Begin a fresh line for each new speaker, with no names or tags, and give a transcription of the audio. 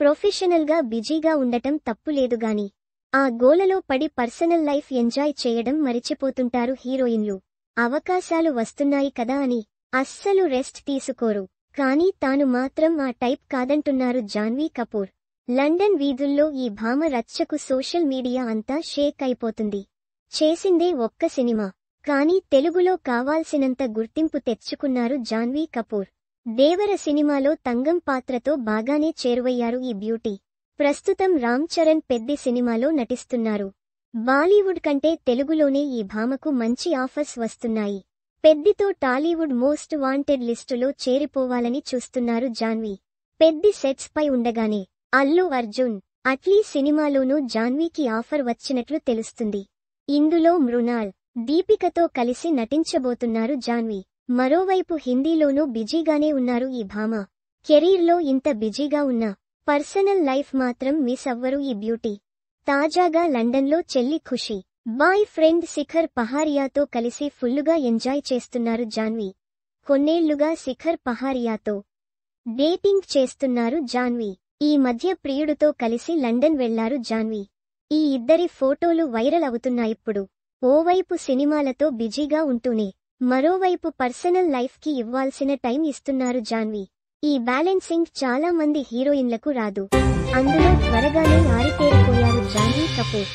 Professional గా బిజీగా ఉండటం తప్పులేదుగాని ఆ గోలలో పడి పర్సనల్ లైఫ్ ఎంజాయ్ చేయడం మరిచిపోతుంటారు హీరోయిన్లు. అవకాశాలు వస్తున్నాయి కదా అని అస్సలు రెస్ట్ తీసుకోరు. కానీ తాను మాత్రం ఆ టైప్ కాదంటున్నారు జాన్వీ కపూర్. లండన్ వీధుల్లో ఈ భామ రచ్చకు సోషల్ మీడియా అంతా షేక్ అయిపోతుంది. చేసిందే ఒక్క సినిమా, కానీ తెలుగులో కావాల్సినంత గుర్తింపు తెచ్చుకున్నారు జాన్వీ కపూర్. దేవర సినిమాలో తంగం పాత్రతో బాగానే చేరువయ్యారు ఈ బ్యూటీ. ప్రస్తుతం రామ్ చరణ్ పెద్ది సినిమాలో నటిస్తున్నారు. బాలీవుడ్ కంటే తెలుగులోనే ఈ భామకు మంచి ఆఫర్స్ వస్తున్నాయి. పెద్దితో టాలీవుడ్ మోస్ట్ వాంటెడ్ లిస్టులో చేరిపోవాలని చూస్తున్నారు జాన్వీ. పెద్ది సెట్స్ పై ఉండగానే అల్లు అర్జున్, అట్లీ సినిమాలోనూ జాన్వీకి ఆఫర్ వచ్చినట్లు తెలుస్తుంది. ఇందులో మృణాల్, దీపికతో కలిసి నటించబోతున్నారు జాన్వీ. మరోవైపు హిందీలోనూ బిజీగానే ఉన్నారు ఈ భామ. కెరీర్లో ఇంత బిజీగా ఉన్నా పర్సనల్ లైఫ్ మాత్రం మిస్ అవ్వరు ఈ బ్యూటీ. తాజాగా లండన్లో చెల్లి ఖుషి, బాయ్ ఫ్రెండ్ శిఖర్ పహారియాతో కలిసి ఫుల్లుగా ఎంజాయ్ చేస్తున్నారు జాన్వీ. కొన్నేళ్లుగా శిఖర్ పహారియాతో డేటింగ్ చేస్తున్నారు జాన్వీ. ఈ మధ్య ప్రియుడితో కలిసి లండన్ వెళ్లారు జాన్వీ. ఈ ఇద్దరి ఫోటోలు వైరల్ అవుతున్నాయిప్పుడు. ఓవైపు సినిమాలతో బిజీగా ఉంటూనే మరోవైపు పర్సనల్ లైఫ్ కి ఇవ్వాల్సిన టైం ఇస్తున్నారు జాన్వీ. ఈ బ్యాలెన్సింగ్ చాలా మంది హీరోయిన్లకు రాదు. అందులో త్వరగానే ఆరితేరిపోయారు జాన్వీ కపూర్.